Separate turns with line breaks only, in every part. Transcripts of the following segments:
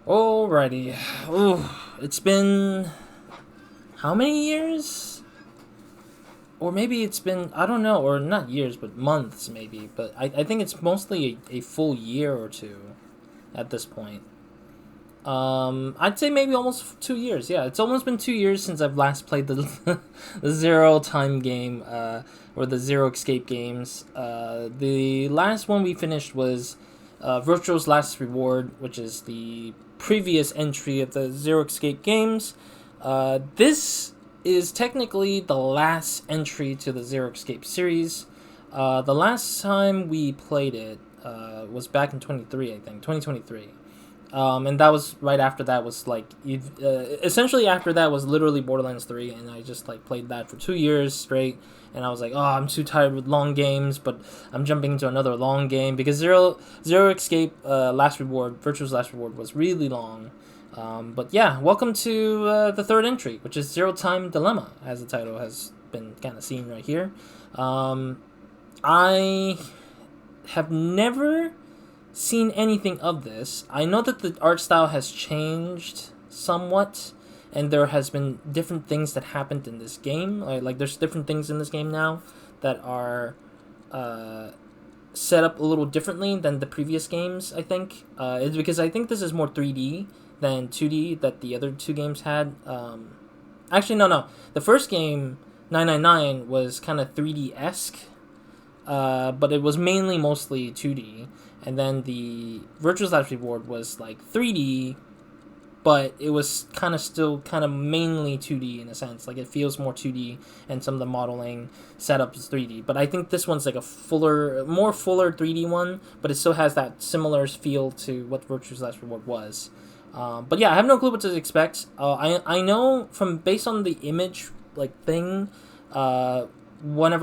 Alrighty. Ooh, it's been how many years? Or maybe it's been, I don't know, or not years, but months maybe. But I think it's mostly a full year or two at this point. I'd say maybe almost 2 years. Yeah, it's almost been 2 years since I've last played the the Zero Time game, or the Zero Escape games. The last one we finished was Virtual's Last Reward, which is the previous entry of the Zero Escape games. This is technically the last entry to the Zero Escape series. The last time we played it was back in 23, I think, 2023. And that was right after that was like essentially after that was literally Borderlands 3, and I just like played that for 2 years straight, and I was like, oh, I'm too tired with long games, but I'm jumping into another long game because Zero Escape Last Reward, Virtue's Last Reward was really long. But yeah, welcome to the third entry, which is Zero Time Dilemma, as the title has been kind of seen right here. I have never seen anything of this. I know that the art style has changed somewhat, and there has been different things that happened in this game. Like there's different things in this game now that are set up a little differently than the previous games. I think it's because I think this is more 3D than 2D that the other two games had. Actually, no. The first game, 999, was kind of 3D esque, but it was mostly 2D. And then the Virtual Last Reward was like 3D, but it was still mainly 2D in a sense. Like it feels more 2D, and some of the modeling setup is 3D. But I think this one's like a more fuller 3D one, but it still has that similar feel to what Virtual Last Reward was. But yeah, I have no clue what to expect. I know from based on the image thing. One of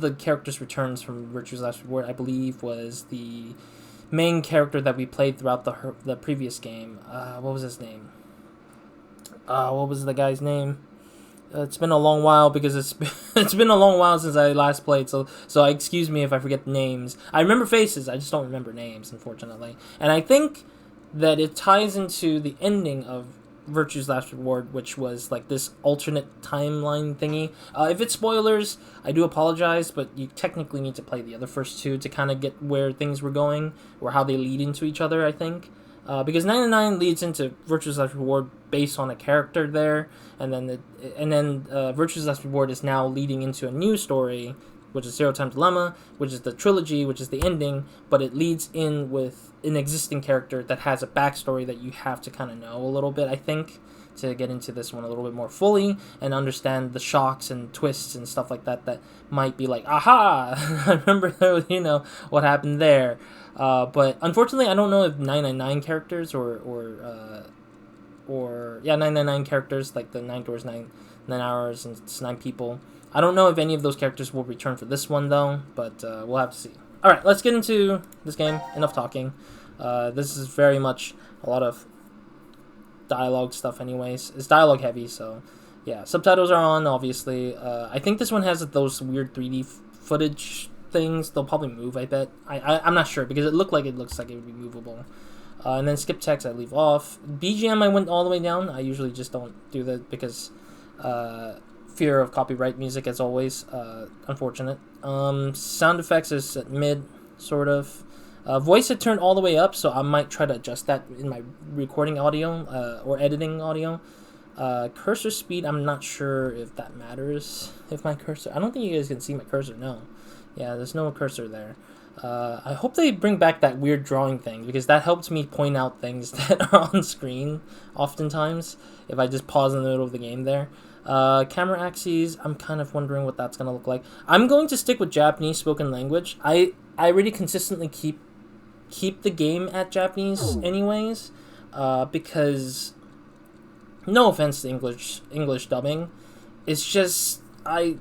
the characters returns from Virtue's Last Reward, I believe, was the main character that we played throughout the previous game. What was his name? What was the guy's name? It's been a long while because it's been a long while since I last played. So excuse me if I forget names. I remember faces. I just don't remember names, unfortunately. And I think that it ties into the ending of Virtue's Last Reward, which was like this alternate timeline thingy. If it's spoilers, I do apologize, but you technically need to play the other first two to kind of get where things were going or how they lead into each other, I think. Because 99 leads into Virtue's Last Reward based on a character there, and then Virtue's Last Reward is now leading into a new story, which is Zero Time Dilemma, which is the trilogy, which is the ending, but it leads in with an existing character that has a backstory that you have to kind of know a little bit, I think, to get into this one a little bit more fully and understand the shocks and twists and stuff like that might be like, aha, I remember, what happened there. But unfortunately, I don't know if 999 characters or 999 characters, like the 9 doors, 9 hours, and it's 9 people. I don't know if any of those characters will return for this one, though, but we'll have to see. Alright, let's get into this game. Enough talking. This is very much a lot of dialogue stuff anyways. It's dialogue heavy, so yeah. Subtitles are on, obviously. I think this one has those weird 3D footage things. They'll probably move, I bet. I'm not sure, because it looks like it would be movable. And then skip text I leave off. BGM I went all the way down. I usually just don't do that because fear of copyright music, as always. Unfortunate. Sound effects is at mid, sort of. Voice had turned all the way up, so I might try to adjust that in my recording audio or editing audio. Cursor speed, I'm not sure if that matters. If my cursor, I don't think you guys can see my cursor. No, yeah, there's no cursor there. I hope they bring back that weird drawing thing, because that helps me point out things that are on screen oftentimes if I just pause in the middle of the game there. Camera axes, I'm kind of wondering what that's going to look like. I'm going to stick with Japanese spoken language. I really consistently keep the game at Japanese anyways, because no offense to English dubbing, it's just I'm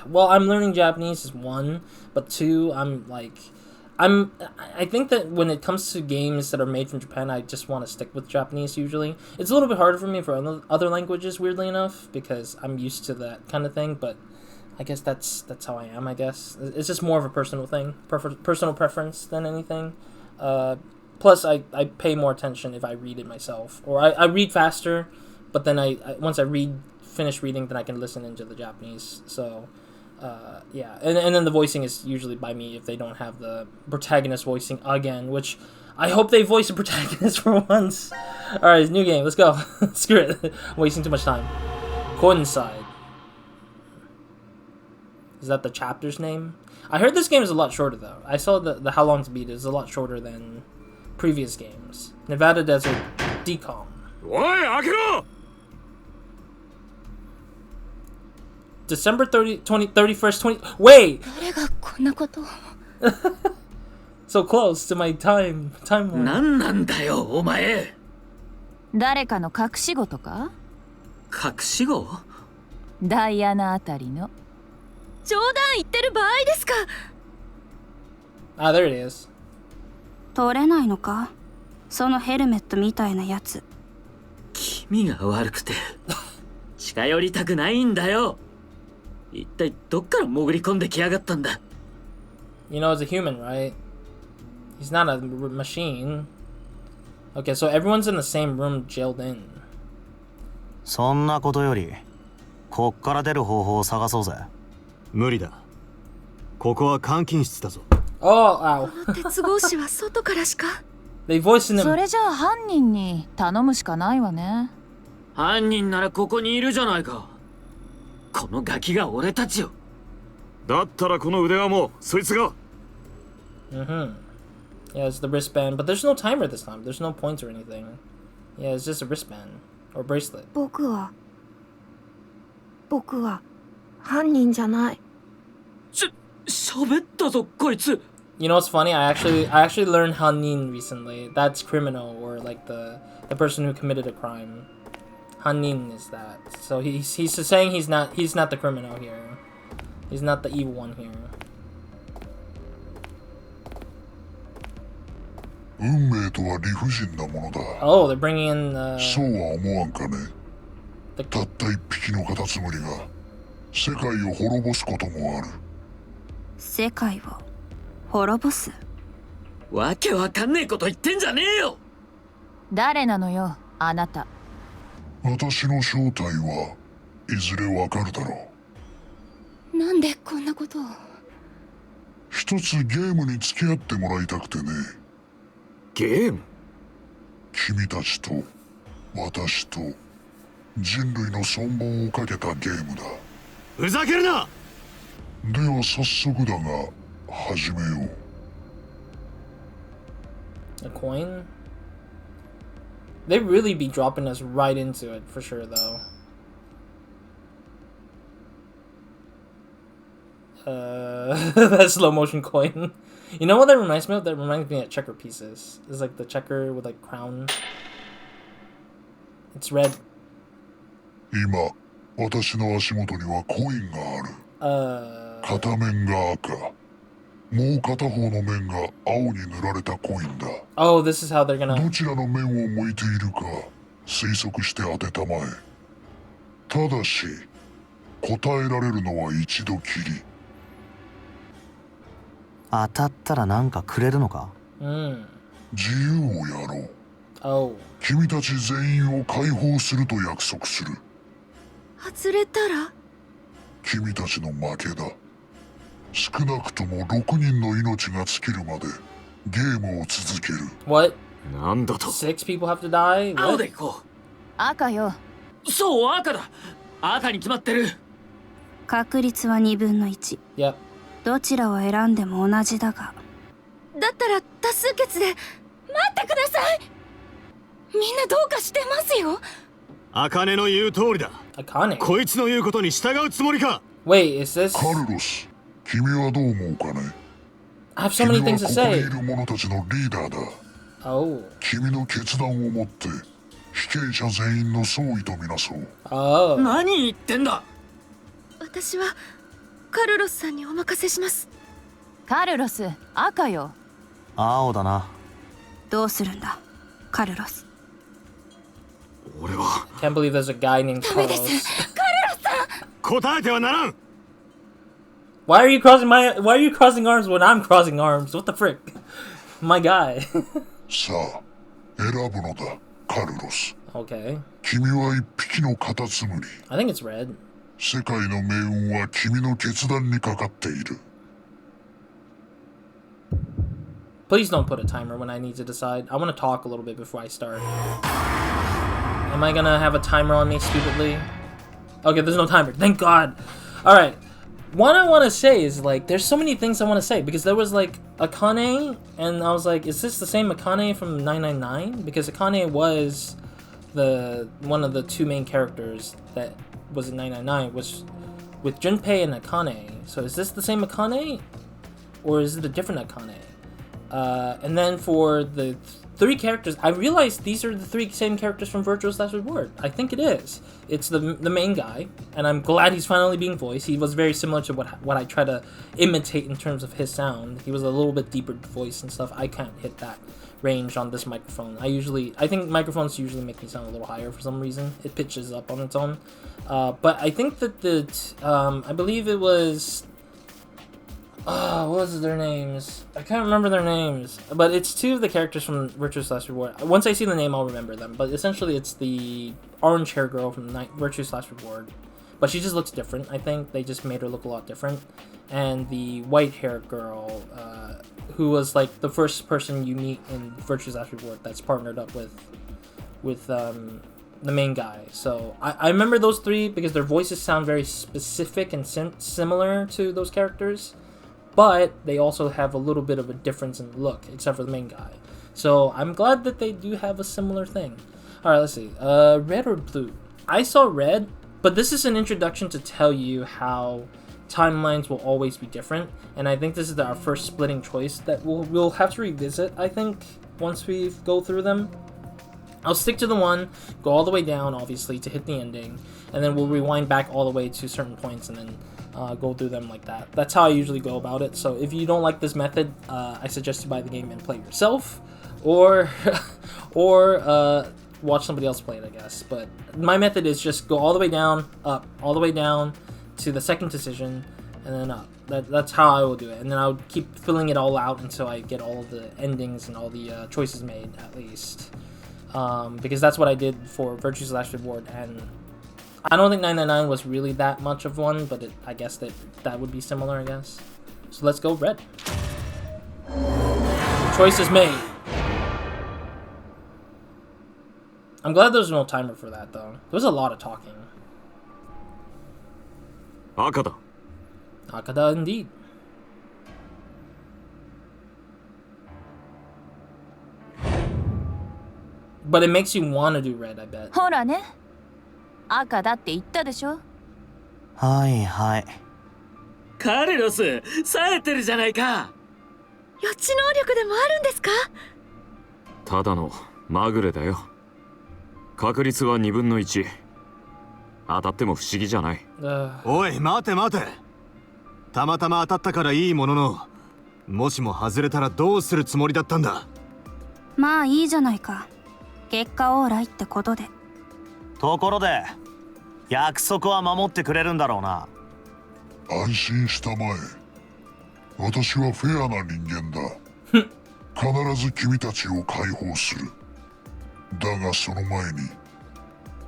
learning Japanese is one, but two, I think that when it comes to games that are made from Japan, I just want to stick with Japanese usually. It's a little bit harder for me for other languages, weirdly enough, because I'm used to that kind of thing, but I guess that's how I am, I guess. It's just more of a personal thing, personal preference than anything. Plus, I pay more attention if I read it myself. Or I read faster, but then once I finish reading, then I can listen into the Japanese. So, yeah. And then the voicing is usually by me if they don't have the protagonist voicing again, which I hope they voice a protagonist for once. Alright, new game. Let's go. Screw it. I'm wasting too much time. Coincide. Is that the chapter's name? I heard this game is a lot shorter, though. I saw the how long to beat is a lot shorter than previous games. Nevada Desert Decom. December 31st, 20... Wait! So close to my timeline.
何なんだよ、お前。
誰かの隠し子とか？
隠し子？
ダイアナあたりの。冗談言ってる場合ですか？
Ah, there it is.
取れないのか？そのヘルメットみたいなやつ。
気味が悪くて近寄りたくないんだよ。一体どっから潜り込んできやがったんだ。
You know, it's a human, right? He's not a machine. Okay, so everyone's in the same room, jailed in.
そんなことより、こっから出る方法を探そうぜ。無理だ。ここは監禁室だぞ。
Oh, ow.
鉄格子は外からしか。
They voiced in him.
それじゃあ犯人に頼むしかないわね。
犯人ならここにいるじゃないか。このガキが俺たちを。
だったらこの腕輪もそいつが。
Mm-hmm. Yeah, it's the wristband, but there's no timer this time. There's no points or anything. Yeah, it's just a wristband or bracelet.
僕は犯人じゃない。
喋ったぞこいつ。
You know what's funny? I actually learned Hanin recently. That's criminal, or like the person who committed a crime. Hanin is that. So he's saying he's not the criminal here. He's not the evil one here.
運命とは理不尽なものだ。
Oh, they're bringing in
そうは思わんかね。たった一匹のカタツムリが世界を滅ぼすこともある。
世界を滅ぼす？
わけわかんねえこと言ってんじゃねえよ。
誰なのよ、あなた。
私の正体はいずれわかるだろ
う。なんでこんなことを？
一つゲームに付き合ってもらいたくてね。
ゲーム？
君たちと私と人類の存亡をかけたゲームだ。
ふざけるな！
では早速だが始めよう。
a coin. They really be dropping us right into it for sure, though. That slow motion coin. You know what that reminds me of? That reminds me of checker pieces. It's like the checker with like crown. It's red.
今、私の足元にはコインがある。片面が赤。もう片方の面が青に塗られたコインだ。
Oh, this is how they're gonna...
どちらの面を向いているか推測して当てたまえ。ただし、答えられるのは一度きり。
当たったらなんかくれるのか？
自由をやろう。
Oh.
君たち全員を解放すると約束する。
外れたら？
君たちの負けだ。少なくとも6人の命が尽きるまでゲームを続ける。
What?
なんだと
6 people have to die?
青で行こう。
赤よ。
そう、赤だ。赤に決まってる。
確率は2分の1。
Yep.
どちらを選んでも同じだが。だったら多数決で。待ってください。みんなどうかしてますよ。
茜の言う通りだ。
Akane.
こいつの言うことに従うつもりか。
Wait, is this...
カルロス、君はどう思うかね。
I have so many things to
君はここに
say.
いる者たちのリーダーだ。
Oh.
君の決断をもって被験者全員の総意とみなそう。
Oh.
何言ってんだ。
私はカルロスさんにお任せします。
カルロス、赤よ。
青だな。
どうするんだ、カルロス。
俺は
Can't believe there's a guy named Carlos.
答えてはならん。
Why are you crossing arms when I'm crossing arms? What the frick? My guy.
さあ、選ぶのだ、カルロス。
Okay.
君は一匹のカタツムリ。
I think it's red.
世界の命運は君の決断にかかっている。
Please don't put a timer when I need to decide. I want to talk a little bit before I start. Am I gonna have a timer on me stupidly? Okay, there's no timer. Thank God. Alright. What I want to say is, like, there's so many things I want to say. Because there was, like, Akane. And I was like, is this the same Akane from 999? Because Akane was one of the two main characters that was in 999. Was with Junpei and Akane. So is this the same Akane? Or is it a different Akane? And then for the three characters, I realized these are the three same characters from Virtuous Last Reward. I think it is. It's the main guy, and I'm glad he's finally being voiced. He was very similar to what I try to imitate in terms of his sound. He was a little bit deeper voice and stuff. I can't hit that range on this microphone. I think microphones usually make me sound a little higher for some reason. It pitches up on its own. But I think that I believe it was... what was their names? I can't remember their names. But it's two of the characters from Virtuous Last Reward. Once I see the name, I'll remember them. But essentially, it's the orange hair girl from Virtuous Last Reward. But she just looks different, I think. They just made her look a lot different. And the white hair girl, who was like the first person you meet in Virtuous Last Reward that's partnered up with the main guy. So I remember those three because their voices sound very specific and similar to those characters. But they also have a little bit of a difference in look, except for the main guy. So I'm glad that they do have a similar thing. Alright, let's see. Red or blue? I saw red, but this is an introduction to tell you how timelines will always be different. And I think this is our first splitting choice that we'll have to revisit, I think, once we go through them. I'll stick to the one, go all the way down, obviously, to hit the ending. And then we'll rewind back all the way to certain points and then go through them like that. That's how I usually go about it. So if you don't like this method, I suggest you buy the game and play it yourself, or watch somebody else play it, I guess. But my method is just go all the way down, up, all the way down to the second decision, and then up. That's how I will do it. And then I'll keep filling it all out until I get all of the endings and all the choices made, at least. Because that's what I did for Virtue's Last Reward, and I don't think 999 was really that much of one, but I guess that would be similar, I guess. So let's go red. Choice is made. I'm glad there's no timer for that, though. There was a lot of talking.
Akada.
Akada, indeed. But it makes you want to do red, I bet.
ほらね、赤だって言ったでしょ。
はいはい。
カルロス、冴えてるじゃないか。
予知能力でもあるんですか？
ただのまぐれだよ。確率は2分の1。当たっても不思議じゃない。
おい、待て待て。たまたま当たったからいいものの、もしも外れたらどうするつもりだったんだ。
まあいいじゃないか。結果オーライってことで。
ところで、約束は守ってくれるんだろうな。
安心したまえ。私はフェアな人間だ。必ず君たちを解放する。だがその前に、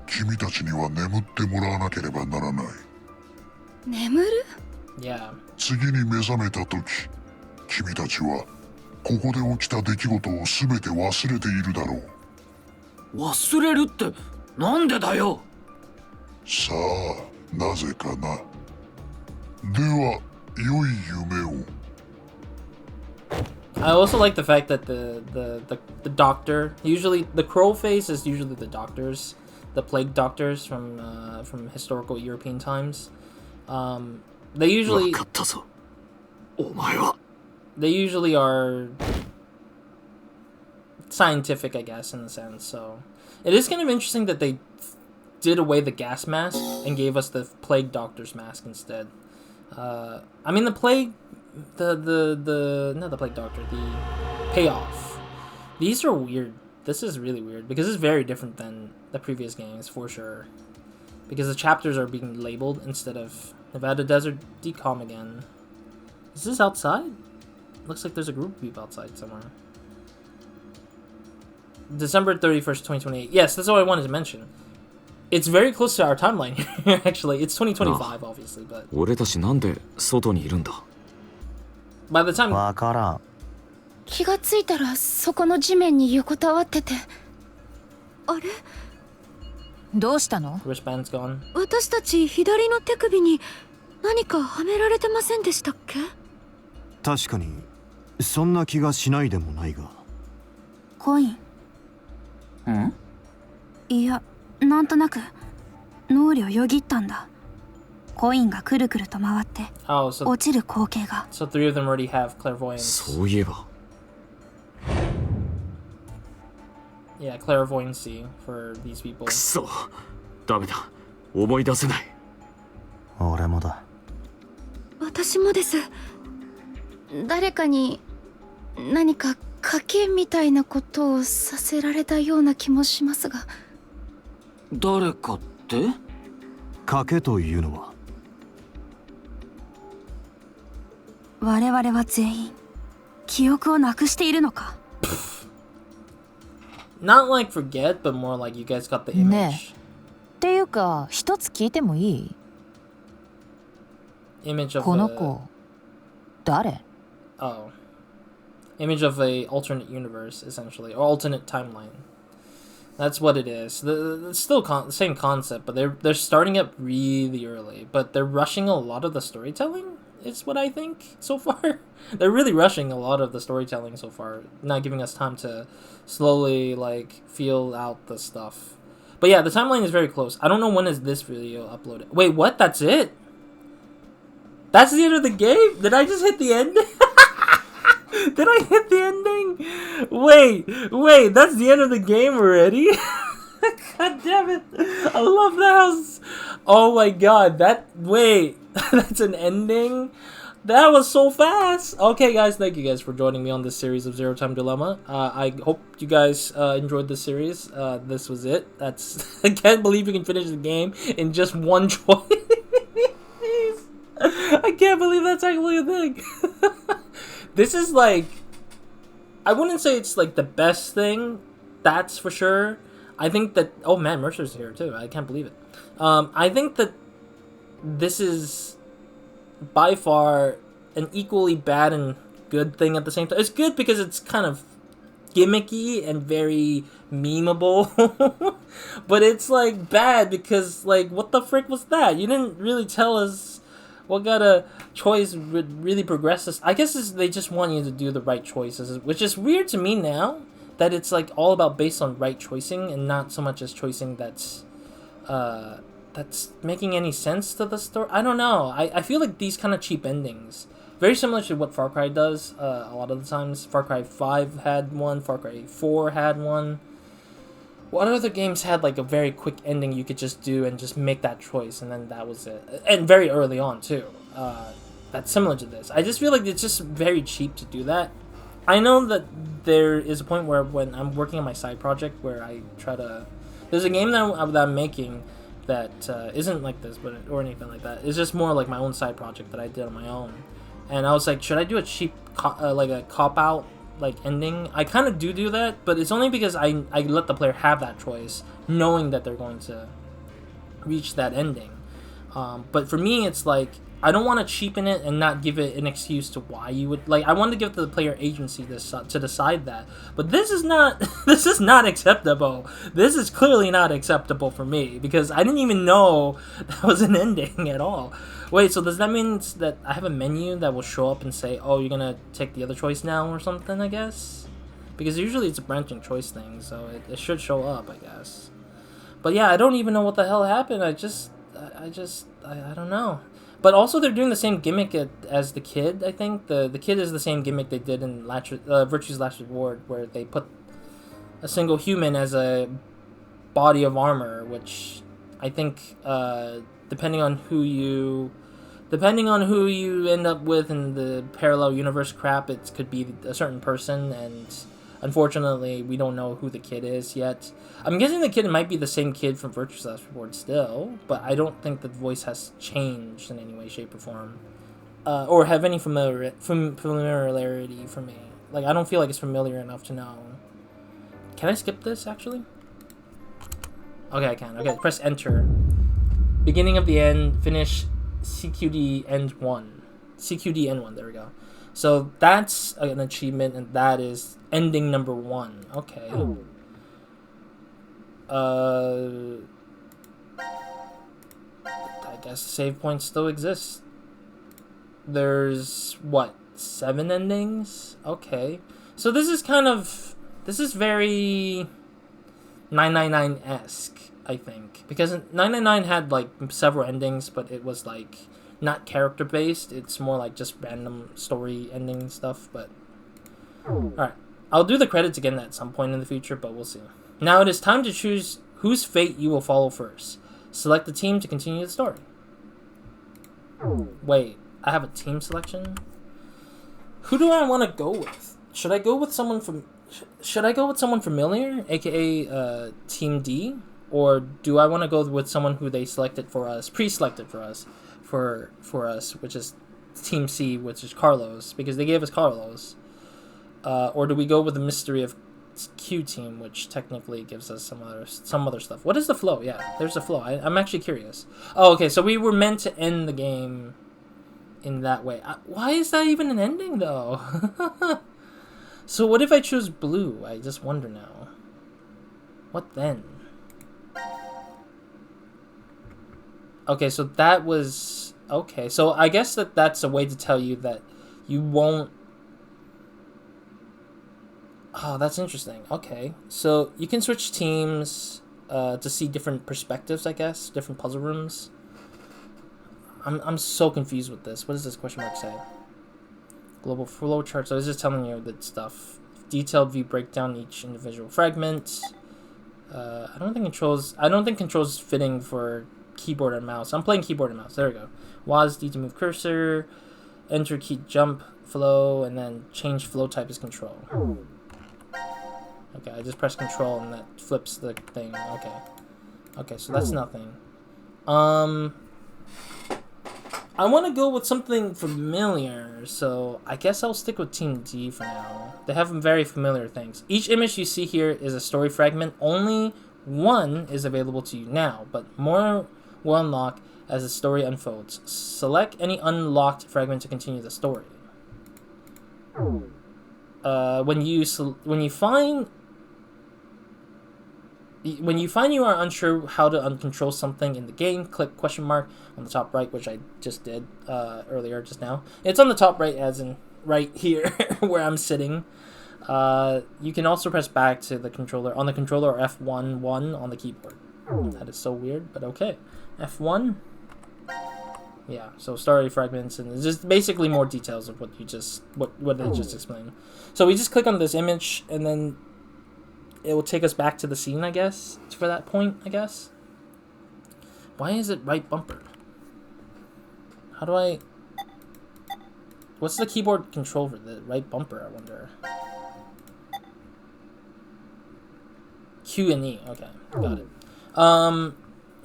君たちには眠ってもらわなければならない。
眠る？
Yeah.
次に目覚めた時、君たちはここで起きた出来事を全て忘れているだろう。
忘れるってなんでだよ。
さあ、なぜかな。では、良い夢を。
I also like the fact that the doctor, usually the crow face is usually the doctors, the plague doctors from historical European times. They usually are scientific, I guess, in a sense. So it is kind of interesting that they did away the gas mask and gave us the plague doctor's mask instead. I mean, the plague, not the plague doctor, the payoff. These are weird. This is really weird because it's very different than the previous games for sure. Because the chapters are being labeled instead of Nevada Desert Decom again. Is this outside? Looks like there's a group of people outside somewhere. December 31st, 2028. Yes, that's what I wanted to mention. It's very close to our timeline here, actually. It's 2025, obviously, but
俺たちなんで外にいるんだ
by the time
わからん。
気がついたらそこの地面に横たわってて。あれ、
どうしたの？
wristband's gone.
私たち左の手首に何かはめられてませんでしたっけ？
確かにそんな気がしないでもないが。
コイン。
ん？
いや、なんとなく脳裏をよぎったんだ。コインがくるくると回って
Oh, so
落ちる光景が。
so 3 of them already have clairvoyance.
そういえば
Yeah, clairvoyancy for these people.
くそダメだ思い出せない
俺もだ。
私もです。誰かに何か賭けみたいなことをさせられたような気もしますが。
誰かって？
賭けというのは。
我々は全員記憶をなくしているのか。
Not like forget, but more like you guys got the
ね
image.
っていうか一つ聞いてもいい？
Image of
この
a,
子誰？
oh. Image of a alternate universe, essentially, or alternate timeline. That's what it is. It's still the same concept, but they're starting up really early. But they're rushing a lot of the storytelling, is what I think so far. They're really rushing a lot of the storytelling so far, not giving us time to slowly like feel out the stuff. But yeah, the timeline is very close. I don't know when is this video uploaded. Wait, what? That's it? That's the end of the game? Did I just hit the end? Did I hit the ending? Wait, that's the end of the game already? God damn it. I love that house. Oh my god, wait, that's an ending? That was so fast. Okay, guys, thank you guys for joining me on this series of Zero Time Dilemma. I hope you guys enjoyed this series. This was it. I can't believe you can finish the game in just one choice. I can't believe that's actually a thing. This is like, I wouldn't say it's like the best thing, that's for sure. I think that, oh man, Mercer's here too. I can't believe it. I think that this is by far an equally bad and good thing at the same time. It's good because it's kind of gimmicky and very memeable, but it's like bad because like, what the frick was that? You didn't really tell us what kind of choice would really progress us. I guess they just want you to do the right choices, which is weird to me now, that it's like all about based on right choicing and not so much as choicing that's making any sense to the story. I don't know. I feel like these kind of cheap endings, very similar to what Far Cry does a lot of the times. Far Cry 5 had one, Far Cry 4 had one. What other games had like a very quick ending you could just do and just make that choice and then that was it? And very early on too. That's similar to this. I just feel like it's just very cheap to do that. I know that there is a point where when I'm working on my side project where I try to... There's a game that I'm making that isn't like this or anything like that. It's just more like my own side project that I did on my own. And I was like, should I do a cheap, like a cop-out like ending? I kind of do that, but it's only because I let the player have that choice, knowing that they're going to reach that ending. But for me, it's like I don't want to cheapen it and not give it an excuse to why you would like. I want to give the player agency to decide that. But this is not this is not acceptable. This is clearly not acceptable for me because I didn't even know that was an ending at all. Wait, so does that mean that I have a menu that will show up and say, oh, you're gonna take the other choice now or something, I guess? Because usually it's a branching choice thing, so it should show up, I guess. But yeah, I don't even know what the hell happened. I don't know. But also they're doing the same gimmick as the kid, I think. The kid is the same gimmick they did in Virtue's Last Reward, where they put a single human as a body of armor, which I think... Depending on who you end up with in the parallel universe crap, it could be a certain person, and unfortunately, we don't know who the kid is yet. I'm guessing the kid might be the same kid from Virtue's Last Reward still, but I don't think the voice has changed in any way, shape, or form, or have any familiarity for me. Like, I don't feel like it's familiar enough to know. Can I skip this, actually? Okay, I can. Okay, press enter. Beginning of the end, finish CQD end 1. CQD end 1, there we go. So that's an achievement, and that is ending number 1. Okay. I guess save points still exist. There's, what, 7 endings? Okay. So this is kind of... This is very 999-esque, I think. Because 999 had, like, several endings, but it was, like, not character-based. It's more like just random story ending stuff, but... Alright. I'll do the credits again at some point in the future, but we'll see. Now it is time to choose whose fate you will follow first. Select the team to continue the story. Wait, I have a team selection? Who do I want to go with? Should I go with someone familiar, aka Team D, or do I want to go with someone who they selected for us, pre-selected for us, which is Team C, which is Carlos, because they gave us Carlos, or do we go with the mystery of Q team, which technically gives us some other stuff? What is the flow? Yeah, there's a flow. I'm actually curious. Oh, okay, so we were meant to end the game in that way. Why is that even an ending, though? So what if I choose blue? I just wonder now. What then? Okay, so that was... Okay, so I guess that's a way to tell you that you won't... Oh, that's interesting. Okay, so you can switch teams to see different perspectives, I guess. Different puzzle rooms. I'm so confused with this. What does this question mark say? Global flow chart. So it's just telling you that stuff. Detailed view breakdown each individual fragment. I don't think controls fitting for keyboard and mouse. I'm playing keyboard and mouse. There we go. WAS D to move cursor. Enter key jump flow, and then change flow type is control. Okay, I just press control and that flips the thing. Okay. Okay, so that's nothing. I want to go with something familiar, so I guess I'll stick with Team D for now. They have very familiar things. Each image you see here is a story fragment. Only one is available to you now, but more will unlock as the story unfolds. Select any unlocked fragment to continue the story. When you find you are unsure how to control something in the game, click question mark on the top right, which I just did earlier just now. It's on the top right, as in right here where I'm sitting. You can also press back to the controller on the controller, or F1 on the keyboard. That is so weird, but okay. F1. Yeah, so story fragments, and it's just basically more details of what I just explained. So we just click on this image, and then it will take us back to the scene, I guess, for that point, I guess. Why is it right bumper? How do I... What's the keyboard control for the right bumper, I wonder? Q and E, okay, got it.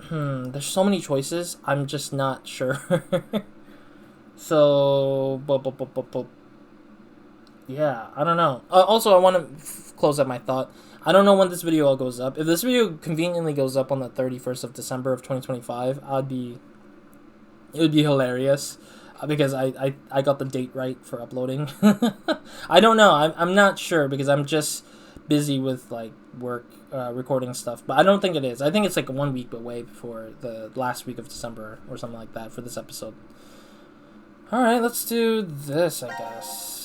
There's so many choices, I'm just not sure. So, yeah, I don't know. Also, I want to close up my thought. I don't know when this video all goes up. If this video conveniently goes up on the 31st of December of 2025, it would be hilarious, because I got the date right for uploading. I don't know. I'm not sure, because I'm just busy with like work, recording stuff, but I don't think it is. I think it's like 1 week away before the last week of December or something like that for this episode. Alright, let's do this, I guess.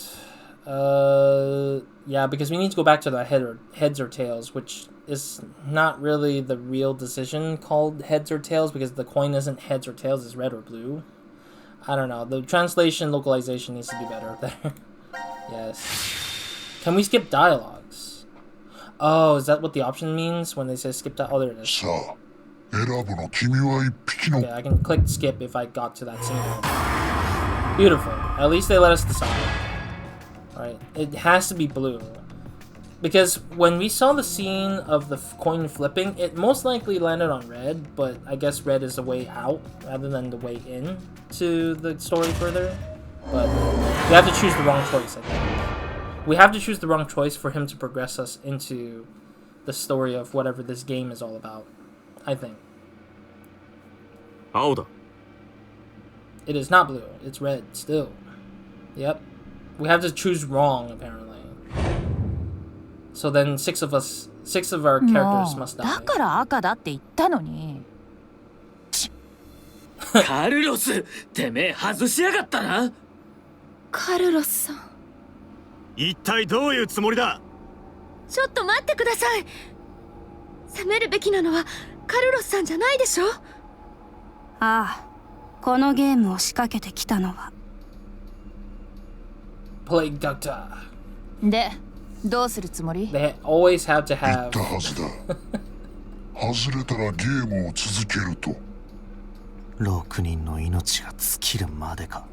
Yeah, because we need to go back to the heads or tails, which is not really the real decision called heads or tails, because the coin isn't heads or tails, it's red or blue. I don't know. The translation localization needs to be better there. Yes. Can we skip dialogues? Oh, is that what the option means when they say skip dialogue? Oh, there it is. Okay, I can click skip if I got to that scene. Beautiful. At least they let us decide. Alright, it has to be blue. Because when we saw the scene of the coin flipping, it most likely landed on red, but I guess red is the way out rather than the way in to the story further. But we have to choose the wrong choice, I think. We have to choose the wrong choice for him to progress us into the story of whatever this game is all about. I think.
青だ。
It is not blue. It's red still. Yep. We have to choose wrong, apparently. So then six of our characters
も
must
うだ
die.
から赤だって言ったのに。
カルロス、てめえ外しやがったな。
カルロスさん、
一体どういうつもりだ。
ちょっと待ってください。責めるべきなのはカルロスさんじゃないでしょ。
ああ、このゲームを仕掛けてきたのは
Plague Doctor.
で、どうするつもり？
They always have to
言っ
have.
たはずだ。外れたらゲームを続けると。
6人の命が尽きるまでか。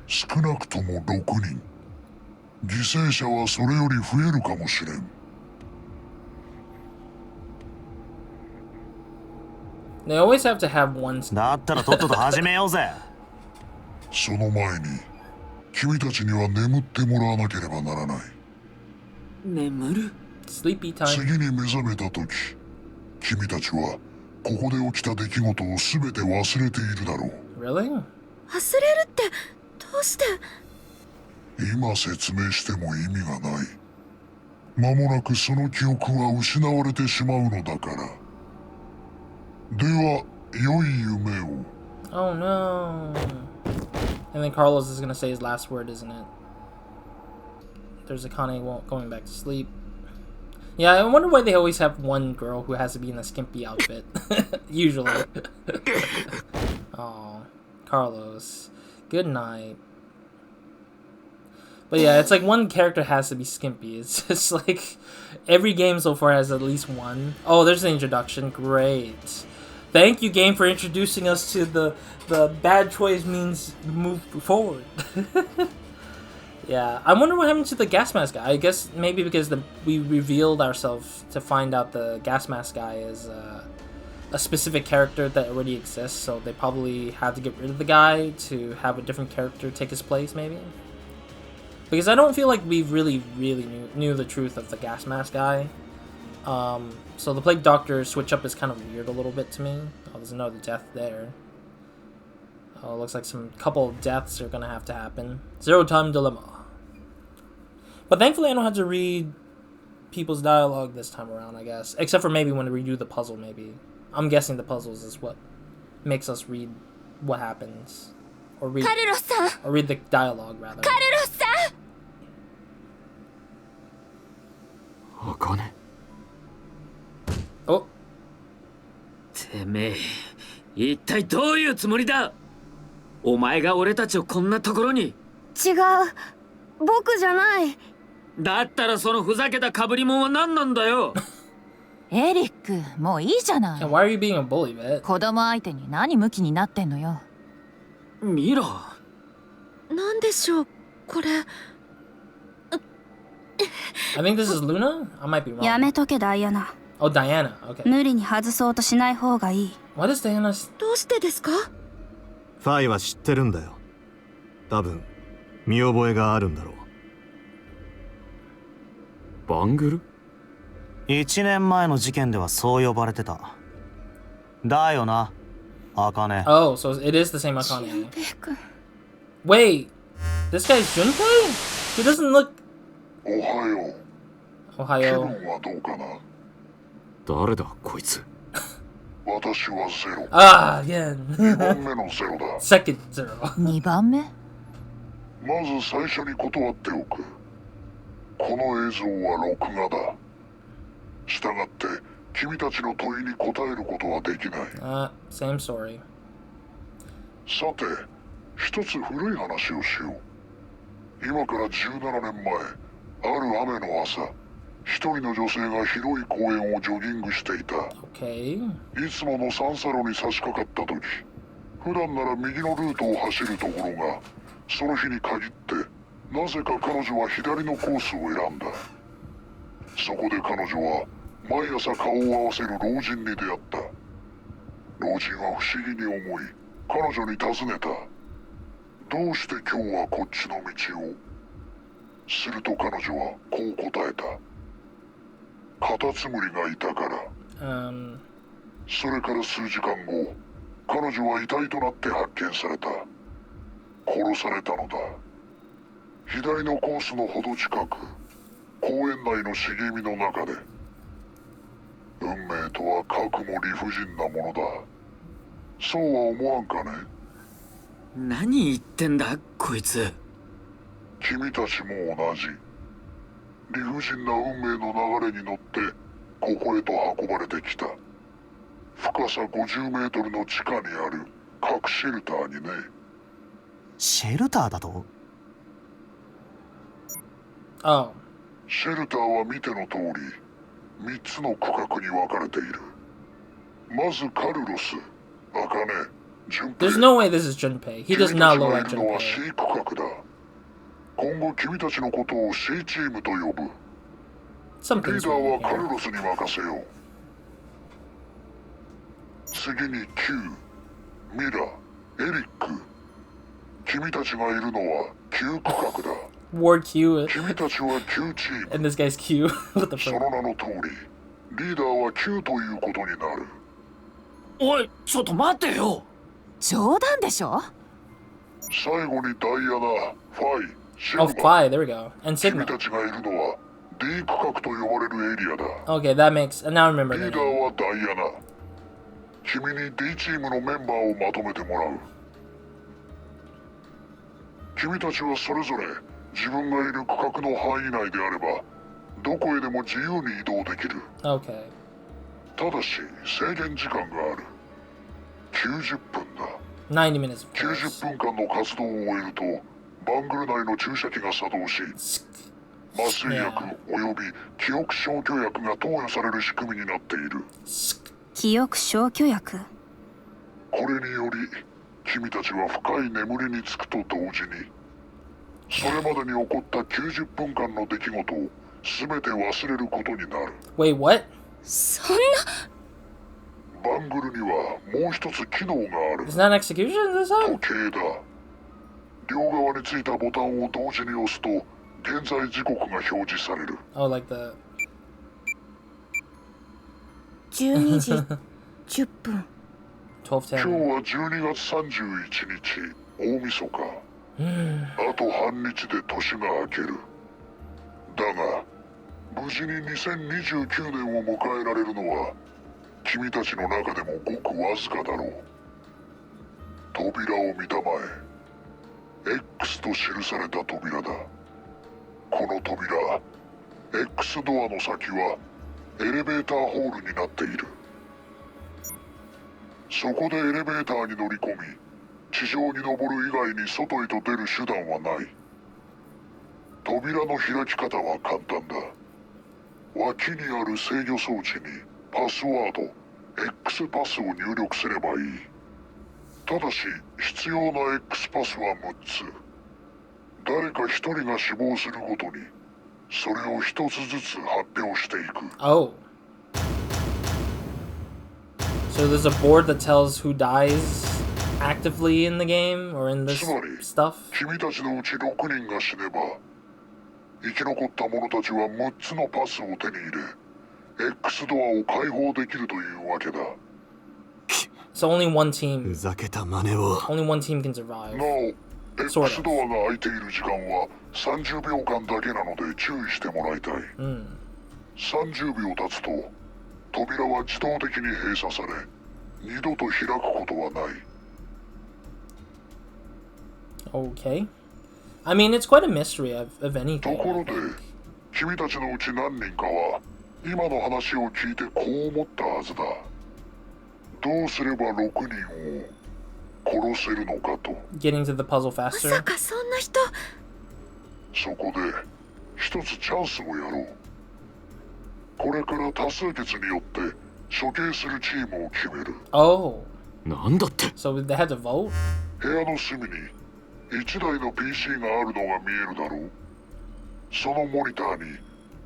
少なくとも6人。犠牲者はそれより増えるかもしれん。
They always have to have one
だったらとっとと始めようぜ。
その前に君たちには眠ってもらわなければならない。
眠る？
sleepy time.
次に目覚めた時、君たちはここで起きた出来事を全て忘れているだろう。
Really?
忘れるってどうして？
今説明しても意味がない。間もなくその記憶は失われてしまうのだから。では、良い夢を。
Oh no. And then Carlos is gonna say his last word, isn't it? There's Akane going back to sleep. Yeah, I wonder why they always have one girl who has to be in a skimpy outfit. Usually. Oh, Carlos. Good night. But yeah, it's like one character has to be skimpy. It's just like every game so far has at least one. Oh, there's the introduction. Great. Thank you, game, for introducing us to the bad choice means move forward. Yeah, I wonder what happened to the gas mask guy. I guess maybe because we revealed ourselves to find out the gas mask guy is a specific character that already exists, so they probably had to get rid of the guy to have a different character take his place, maybe. Because I don't feel like we really knew the truth of the gas mask guy. So the Plague Doctor switch up is kind of weird a little bit to me. Oh, there's another death there. Oh, looks like some couple of deaths are gonna have to happen. Zero time dilemma. But thankfully I don't have to read people's dialogue this time around, I guess. Except for maybe when we do the puzzle, maybe. I'm guessing the puzzles is what makes us read what happens. Or read the dialogue, rather.
あかね。
Oh,
てめえ、一体どういうつもりだ？お前が俺たちをこんなところに。
違う、僕じゃない。
だったらそのふざけた被り物は何なんだよ。
エリック、もういいじゃな
and
い。
why are you being a bully, man?
子供相手に何ムキになってんのよ。
見ろ。
なんでしょうこれ。
I think this is Luna? I might be wrong.
やめとけ、ダイアナ。
Oh, Diana. Okay.
無理に外そうとしない方がいい。
What is Diana?
どうしてですか？
ファイは知ってるんだよ。多分見覚えがあるんだろう。
バングル？
1年前の事件ではそう呼ばれてた。だよな、茜。
Oh, so it is the same
ジュン
Akane.
ペイ君。
Wait, this guy's Junpei? He doesn't look.
おはよう。気
Ohio.
分はどうかな。
誰だこいつ。
私はゼロ。
Ah, yeah.
2番目のゼロだ。
Second zero.
2番目？
まず最初に断っておく。この映像は録画だ。したがって君たちの問いに答えることはできない。
Same story.
さて、一つ古い話をしよう。今から17年前、ある雨の朝、一人の女性が広い公園をジョギングしていた。
Okay.
いつもの三叉路に差し掛かった時、普段なら右のルートを走るところが、その日に限ってなぜか彼女は左のコースを選んだ。そこで彼女は毎朝顔を合わせる老人に出会った。老人は不思議に思い、彼女に尋ねた。どうして今日はこっちの道を？すると彼女はこう答えた。カタツムリがいたから。それから数時間後、彼女は遺体となって発見された。殺されたのだ。左のコースのほど近く、公園内の茂みの中で。運命とはかくも理不尽なものだ。そうは思わんかね。
何言ってんだこいつ。
君たちも同じ。理不尽な運命の流れに乗ってここへと運ばれてきた。深さ50メートルの地下にある核シェルターにね。
シェルターだと？Oh.
シェルターは見ての通り3つの区画に分かれている。まずカルロス、アカネ、ジュンペイ。
There's no way this is Junpei. He does not look like
君たちがいるのは C
Junpei.
区画だ。今後君たちのことを C チームと呼ぶ。リー
Something's
ダー
wrong
はカル
here.
ロスに任せよう。次に Q、ミラ、エリック。君たちがいるのは Q 区画だ。
Ward Q
君たちは Q チーム。
and this guy's Q. What the
そ
fuck?
の名の通り、リーダーは Q ということになる。
おいちょっと待てよ。
冗談でしょ。
最後にダイアナ、ファイ、シ
Oh,
グマ。
Phi. There we go. And
君
Sigma.
たちがいるのは D 区画と呼ばれるエリアだ。
Okay, that makes. Now I remember
リ
that.
ーダーはダイアナ。君に D チームのメンバーをまとめてもらう。君たちはそれぞれ自分がいる区画の範囲内であればどこへでも自由に移動できる。
Okay.
ただし制限時間がある。90分だ。
90 minutes. Of
90
course.
分間の活動を終えるとバングル内の注射器が作動し麻酔薬および記憶消去薬が投与される仕組みになっている。
記憶消去薬。
これにより君たちは深い眠りにつくと同時にそれまでに起こった90分間の出来事を全て忘れることになる。
Wait, what?
そんな。
バングルにはもう一つ機能がある。
It's not execution this
時
time?
計だ。両側についたボタンを同時に押すと現在時刻が表示される。
Oh, like the.
12時10分。
1210.
今日は12月31日大晦日。あと半日で年が明ける。だが無事に2029年を迎えられるのは君たちの中でもごくわずかだろう。扉を見たまえ。 X と記された扉だ。この扉 X ドアの先はエレベーターホールになっている。そこでエレベーターに乗り込み地上に登る以外に外へと出る手段はない。扉の開き方は簡単だ。脇にある制御装置にパスワード X パスを入力すればいい。ただし必要な X パスは6つ。誰か一人が死亡するごとにそれを一つずつ発表していく。
Oh. So there's a board that tells who dies actively in the game or in this
つまり
stuff?
君たちのうち6人が死ねば生き残った者たちは6つのパスを手に入れ X ドアを開放できるというわけだ。
So only one
ふ
team.
ざけた真似を。
Only one team can survive.
なお
Sort
X
of.
ドアが開いている時間は30秒間だけなので注意してもらいたい。30秒経つと扉は自動的に閉鎖され二度と開くことはない。
Okay. I mean, it's quite a mystery of
と
anything.
こ
I
ろで
think.
君たちのうち何人かは今の話を聞いてこう思ったはずだ。どうすれば6人を殺せるのかと。
Getting to the puzzle
ま
faster.
さかそんな人。
そこで一つチャンスをやろう。これから多数決によって処刑するチームを決める。
Oh.
なんだって。
So they had to vote?
部屋の隅に1台の PC があるのが見えるだろう。そのモニターに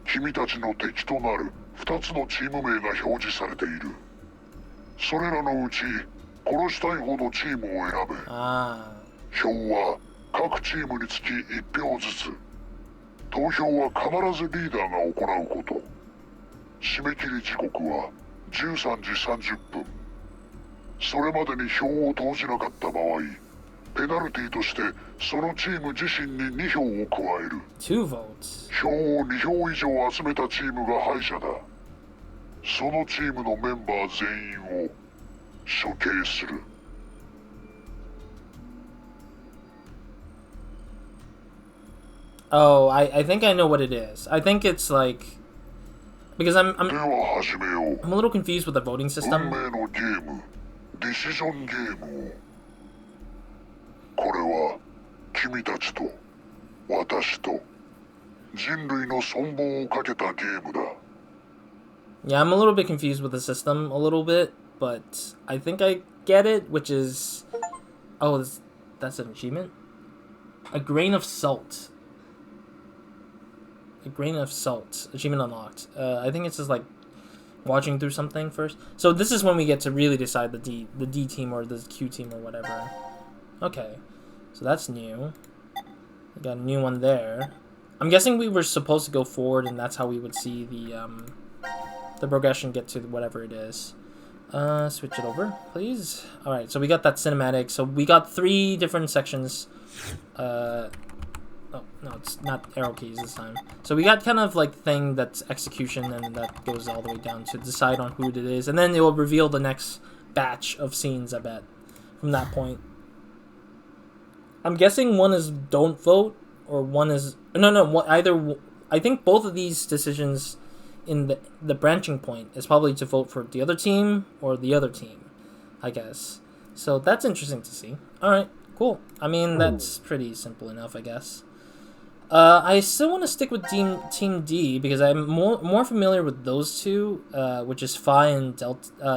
君たちの敵となる2つのチーム名が表示されている。それらのうち殺したい方のチームを選べ。
Ah.
票は各チームにつき1票ずつ。投票は必ずリーダーが行うこと。締め切り時刻は13時30分。それまでに票を投じなかった場合、ペナルティとしてそのチーム自身に2票を加える。
2 votes.
票を2票以上集めたチームが敗者だ。そのチームのメンバー全員を処刑する。
Oh, I think I know what it is. I think it's like because
では始めよう。
I'm a little confused with the voting
運
system.
命のゲーム、ディシジョンゲームを。これは君たちと私と人類の存亡をかけたゲームだ。
Yeah, I'm a little bit confused with the system a little bit, but I think I get it, which is oh, that's an achievement. A grain of salt. A grain of salt. Achievement unlocked. I think it's just like watching through something first. So this is when we get to really decide the D team or the Q team or whatever. Okay, so that's new. We got a new one there. I'm guessing we were supposed to go forward, and that's how we would see the progression get to whatever it is. Switch it over, please. All right, so we got that cinematic. So we got 3 different sections. Oh, no, it's not arrow keys this time. So we got kind of like thing that's execution, and that goes all the way down to decide on who it is. And then it will reveal the next batch of scenes, I bet, from that point. I'm guessing one is don't vote, or one is... No, either... I think both of these decisions in the branching point is probably to vote for the other team or the other team, I guess. So that's interesting to see. Alright, cool. I mean, that's pretty simple enough, I guess. I still want to stick with Team D because I'm more familiar with those two, which is Phi and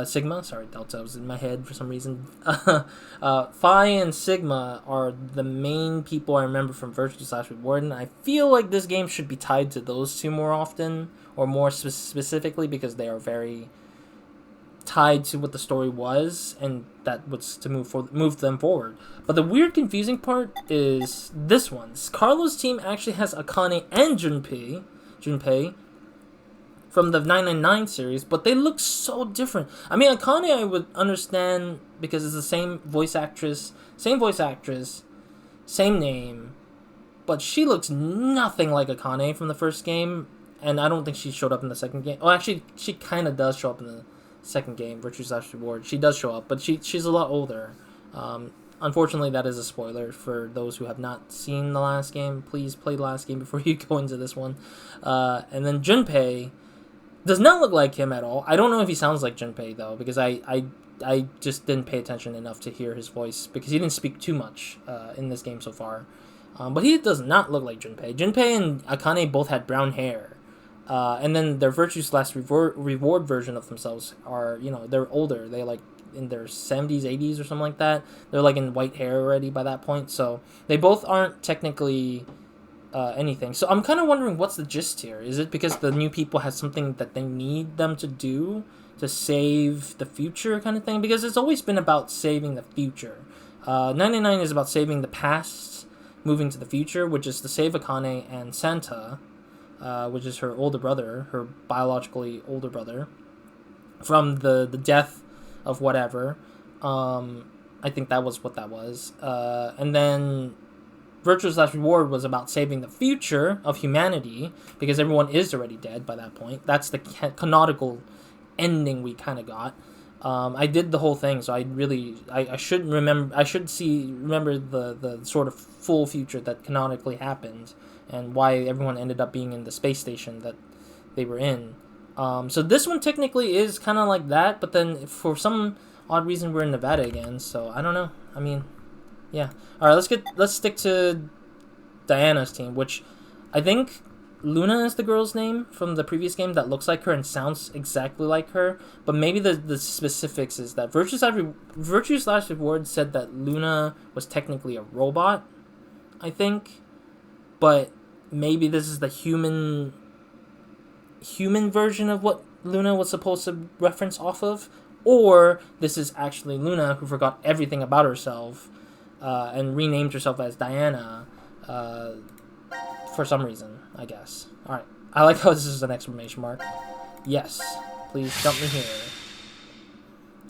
Sigma. Sorry, Delta was in my head for some reason. Phi and Sigma are the main people I remember from Virtue/Reward, and I feel like this game should be tied to those two more often, or more specifically because they are very tied to what the story was, and that was to move them forward. But the weird, confusing part is this one. Carlo's team actually has Akane and Junpei from the 999 series, but they look so different. I mean, Akane I would understand because it's the same voice actress, same name, but she looks nothing like Akane from the first game, and I don't think she showed up in the second game. Oh, actually, she kind of does show up in the second game, Virtue/Reward. She does show up, but she's a lot older. Unfortunately, that is a spoiler for those who have not seen the last game. Please play the last game before you go into this one. And then Junpei does not look like him at all. I don't know if he sounds like Junpei, though, because I just didn't pay attention enough to hear his voice, because he didn't speak too much in this game so far. But he does not look like Junpei. Junpei and Akane both had brown hair. And then their Virtue/Reward version of themselves are, they're older. They like in their 70s, 80s or something like that. They're like in white hair already by that point. So they both aren't technically anything. So I'm kind of wondering what's the gist here. Is it because the new people have something that they need them to do to save the future kind of thing? Because it's always been about saving the future. 99 is about saving the past, moving to the future, which is to save Akane and Santa, which is her older brother, her biologically older brother, from the death of whatever. I think that was what that was. And then Virtue/Reward was about saving the future of humanity, because everyone is already dead by that point. That's the canonical ending we kind of got. I did the whole thing, so I should remember. I should remember the sort of full future that canonically happened, and why everyone ended up being in the space station that they were in. So this one technically is kind of like that, but then for some odd reason we're in Nevada again. So I don't know. I mean, yeah. All right, let's stick to Diana's team, which I think Luna is the girl's name from the previous game that looks like her and sounds exactly like her. But maybe the specifics is that Virtue/Reward said that Luna was technically a robot, I think, but maybe this is the human version of what Luna was supposed to reference off of, or this is actually Luna who forgot everything about herself and renamed herself as Diana for some reason, I guess. Alright, I like how this is an exclamation mark. Yes. Please dump me here.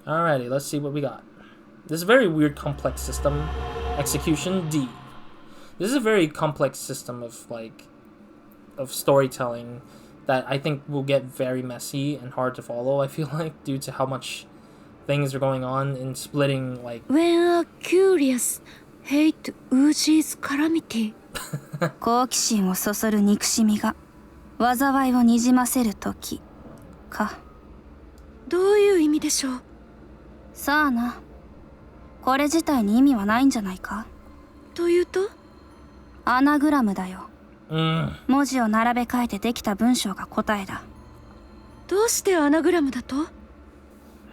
Alrighty, let's see what we got. This is a very weird complex system. Execution D. This is a very complex system of storytelling that I think will get very messy and hard to follow, I feel like, due to how much things are going on in splitting like
When a curious hate oozes calamity.
好奇心をそそる憎しみが災いをにじませる時か。
どういう意味でしょう。
さあな。これ自体に意味はないんじゃないか。
というと？
アナグラムだよ。
mm.
文字を並べ替えてできた文章が答えだ。
どうしてアナグラムだと？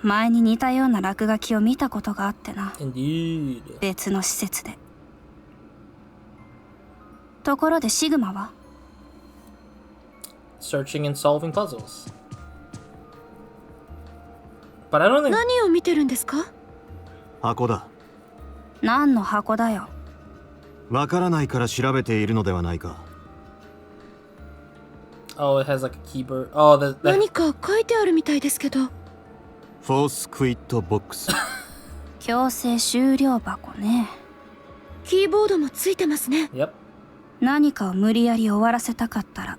前に似たような落書きを見たことがあってな。
Indeed.
別の施設で。ところでシグマは？
Searching and solving puzzles. But I don't think
何を見てるんですか？
箱だ。
何の箱だよ。
わからないから調べているのではないか。
Oh, it has like a keyboard. Oh, the
何か書いてあるみたいですけど。
フォースクイットボックス。
強制終了箱ね。
キーボードもついてますね。
Yep.
何かを無理やり終わらせたかったら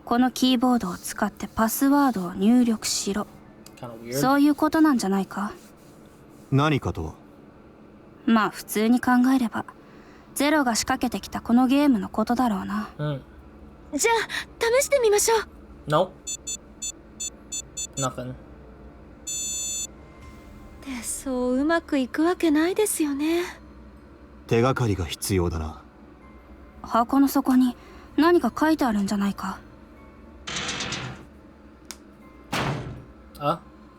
このキーボードを使ってパスワードを入力しろ。
Kind of weird.
そういうことなんじゃないか。
何かとは。
まあ普通に考えればゼロが仕掛けてきたこのゲームのことだろうな。
Mm.
じゃあ試してみましょう。
Nope. Nothing.
でそううまくいくわけないですよね。
手がかりが必要だな。
箱の底に何か書いてあるんじゃないか。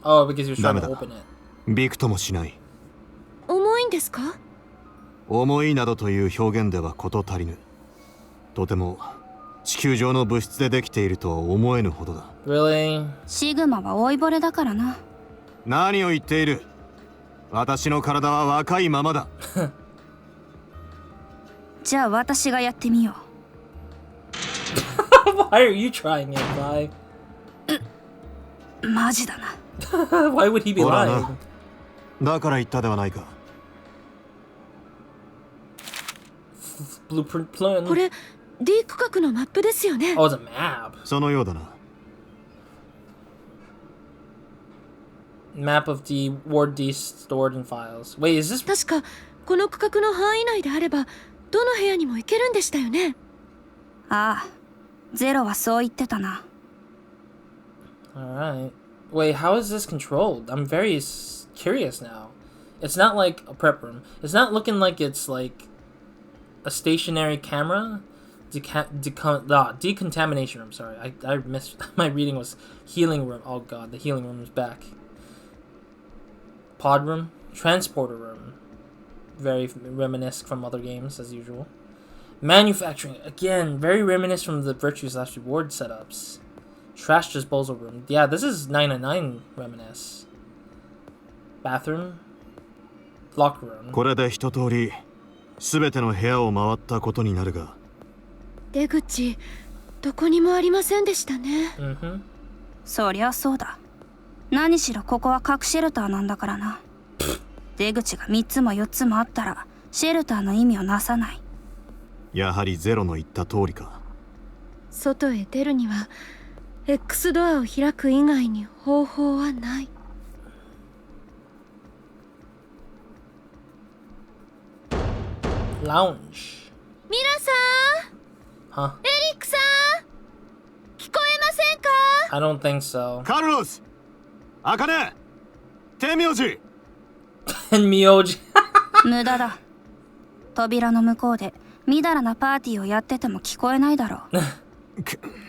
Oh, because you're
ダ
trying
メ
to
だ。
open it.
びくともしない。
重いんですか？
重いなどという表現では事足りぬ。とても地球上の物質でできているとは思えぬほどだ。
Really?
シグマは老いぼれだからな。
何を言っている。私の体は若いままだ。
じゃあ私がやってみよ
Why are you trying it, Vi?
う。マジだな。
Why would he be
ほら
lying?
な。だから言ったではないか。
Blueprint plan.
これ D 区画のマップですよね。
Oh, it's a map.
そのようだな。
Map of D, Ward D stored in files. Wait, is this?
確かこの区画の範囲内であればどの部屋にも行けるんでしたよね。
ああ、ゼロはそう言ってたな。
Alright. Wait, how is this controlled? I'm very curious now. It's not like a prep room. It's not looking like it's like a stationary camera. Decontamination room, sorry. I missed. My reading was healing room. Oh god, the healing room is back. Pod room. Transporter room. Very reminiscent from other games, as usual. Manufacturing. Again, very reminiscent from the Virtue/Reward setups. Trash disposal room. Yeah, this is 999 reminisce. Bathroom. Locker room.
これで一通り全ての部屋を回ったことになるが。
出口どこにもありませんでしたね。
Mm-hmm.
そりゃそうだ。何しろここは核シェルターなんだからな。出口が3つも4つもあったらシェルターの意味をなさない。
やはりゼロの言った通りか。
外へ出るには X ドアを開く以外に方法はない。
Lounge.
皆さん、
Huh?
エリックさん、聞こえませんか？
I don't think so.
カルロス、アカネ、テミオジ。
And Miyoji.
無駄だ。扉の向こうでみだらなパーティーをやってても聞こえないだろう。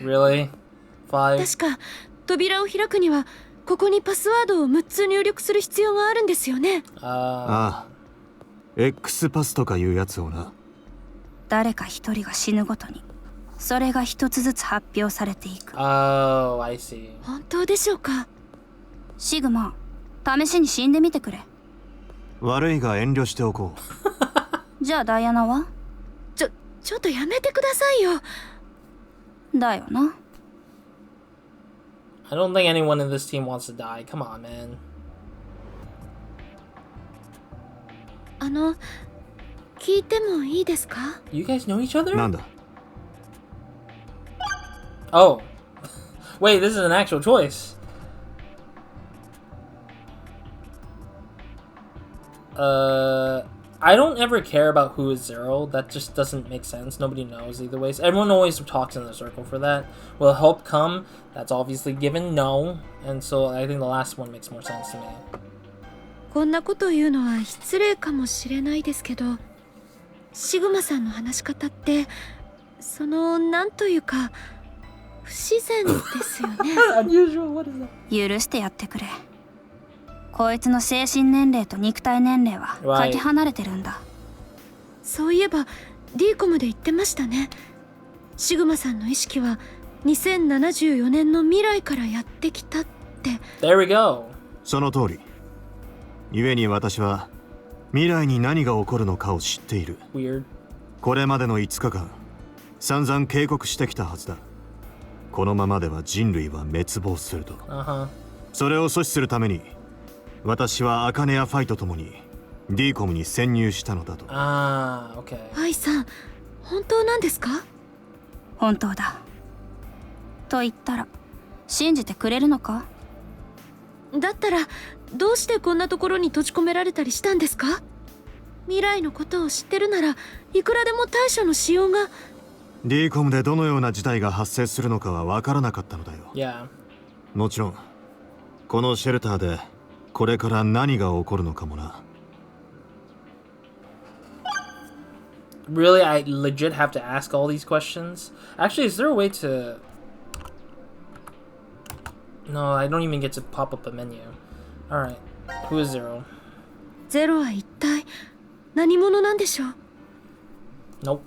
Really? 5?
確か扉を開くにはここにパスワードを6つ入力する必要があるんですよね。
ああ、X パスとかいうやつをな。
誰か一人が死ぬごとにそれが一つずつ発表されていく。
Oh, I see.
本当でしょうか？
シグマ、試しに死んでみてくれ。
悪いが遠慮しておこう。
じゃあダイアナは？
ちょっとやめてくださいよ。
だよな。
I don't think anyone in this team wants to die. Come on, man.
聞いてもいいですか？
You guys know each other?
なんだ
Oh. Wait, this is an actual choice. I don't ever care about who is Zero. That just doesn't make sense. Nobody knows either ways. Everyone always talks in a circle for that. Will help come? That's obviously given no. And so I think the last one makes more sense to me.
こんなこと言うのは失礼かもしれないですけど、シグマさんの話し方ってなんというか不自然ですよね。
Unusual, what is that?
許してやってくれ。こいつの精神年齢と肉体年齢はかけ離れてるんだ。
そういえば D コムで言ってましたね。シグマさんの意識は2074年の未来からやってきたって。
There we go.
その通り。故に私は未来に何が起こるのかを知っている。
Weird.
これまでの5日間散々警告してきたはずだ。このままでは人類は滅亡すると。それを阻止するために私はアカネやファイと共に D コムに潜入したのだと。
Okay.
愛さん、本当なんですか？
本当だ。と言ったら信じてくれるのか？
だったらどうしてこんなところに閉じ込められたりしたんですか？未来のことを知ってるならいくらでも対処のしようが。
D コムでどのような事態が発生するのかは分からなかったのだよ。
Yeah.
もちろんこのシェルターでこれから何が起こるのかもな。
Really, I legit have to ask all these questions? Actually, is there a way to... No, I don't even get to pop up a menu. Alright, who is Zero?
ゼロは一体何者なんでしょう？
Nope.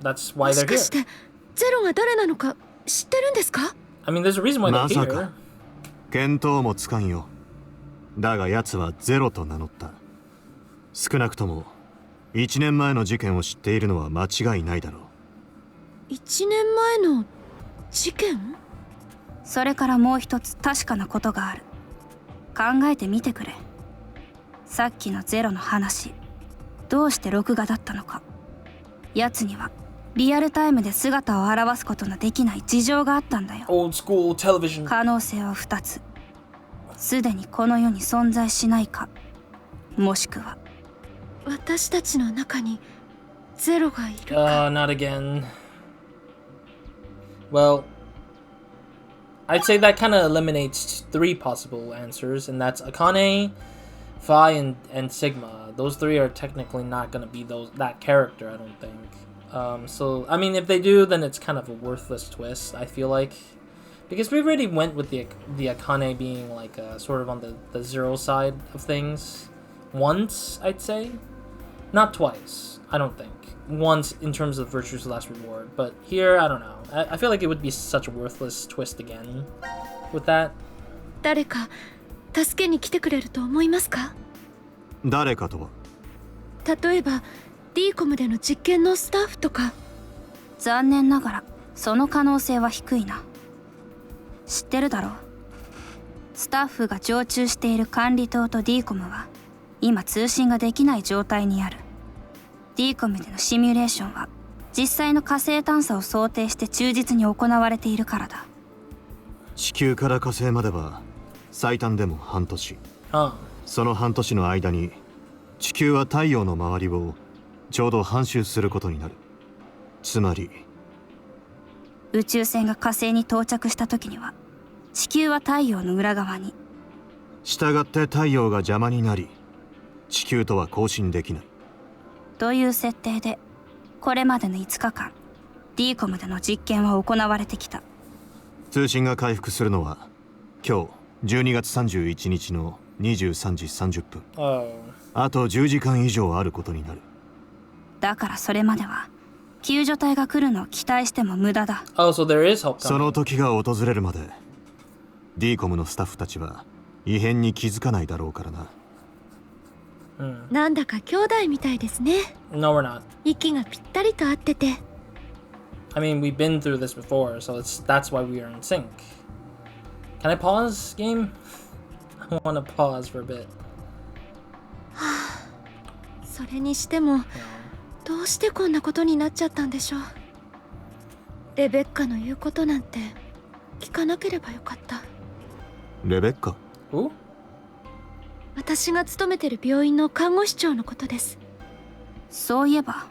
That's why
も
they're
しかし
here.
てゼロが誰なのか知ってるんですか？
I mean, there's a reason why they're
まさ
here.
か見当もつかんよ。だが奴はゼロと名乗った。少なくとも1年前の事件を知っているのは間違いないだろう。
1年前の事件？
それからもう一つ確かなことがある。考えてみてくれ。さっきのゼロの話、どうして録画だったのか。奴にはリアルタイムで姿を現すことのできない事情があったんだよ。
Old school television.
可能性は2つ。すでにこの世に存在しないか、もしくは
私たちの中にゼロがいるか。
Not again. Well, I'd say that kind of eliminates 3 possible answers, and that's Akane, Phi, and Sigma. Those 3 are technically not going to be that character, I don't think. So, I mean, if they do, then it's kind of a worthless twist, I feel like. Because we already went with the Akane being like sort of on the Zero side of things. Once, I'd say. Not twice, I don't think. Once in terms of Virtue's Last Reward. But here, I don't know. I feel like it would be such a worthless twist again with that.
誰か助けに来てくれると思いますか？
誰かとは？
例えば D コムでの実験のスタッフとか。
残念ながらその可能性は低いな。知ってるだろう。スタッフが常駐している管理棟と D コムは今通信ができない状態にある。 D コムでのシミュレーションは実際の火星探査を想定して忠実に行われているからだ。
地球から火星までは最短でも半年。その半年の間に地球は太陽の周りをちょうど半周することになる。つまり
宇宙船が火星に到着した時には地球は太陽の裏側に。
従って太陽が邪魔になり地球とは交信できない
という設定でこれまでの5日間 D コムでの実験は行われてきた。
通信が回復するのは今日12月31日の23時30分。あと10時間以上あることになる。
だからそれまでは救助隊が来るのを期待しても無駄だ。
So there is hope coming.
その時が訪れるまで D コムのスタッフたちは異変に気づかないだろうからな。
なんだか兄弟みたいですね。
No, we're not.
息がぴったりと合ってて。
I mean, we've been through this before, so that's why we are in sync. Can I pause, game? I want to pause for a bit.
それにしてもどうしてこんなことになっちゃったんでしょう。レベッカの言うことなんて聞かなければよかった。
レベッカ？
お？
私が勤めてる病院の看護師長のことです。
そういえば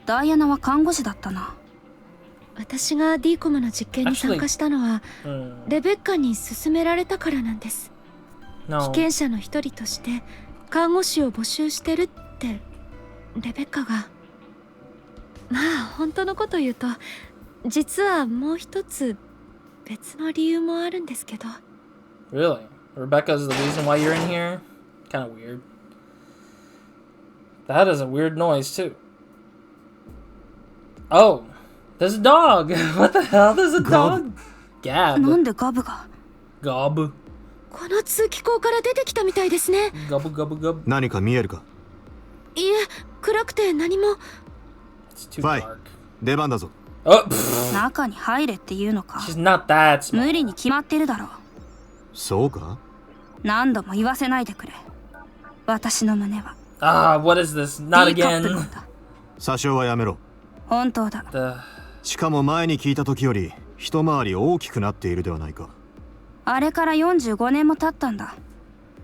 ダイアナは看護師だったな。
私が D コムの実験に参加したのはレベッカに勧められたからなんです。被験者の一人として看護師を募集してるってレベッカが。まあ本当のこと言うと実はもう一つ別の理由もあるんですけど。
Really? Rebecca's the reason why you're in here? Kind of weird. That is a weird noise too. Oh, there's a dog. What the hell? There's a dog. Gab.
なんでガブが
Gob.
この通気口から出てきたみたいですね。
Gobble gobble gob.
何か見えるか？
いえ、暗くて何も。
It's too
ファイ、
dark.
出番だぞ。
Oh, pfft.
中に入れっていうのか。
She's not that smart.
無理に決まってるだろう。
そうか？
何度も言わせないでくれ。私の胸は
Ah, what is this? Not
ティーカップ
again.
なんだ。
詐称はやめろ。
本当だ。
The...
しかも前に聞いた時より一回り大きくなっているではないか。
あれから45年も経ったんだ。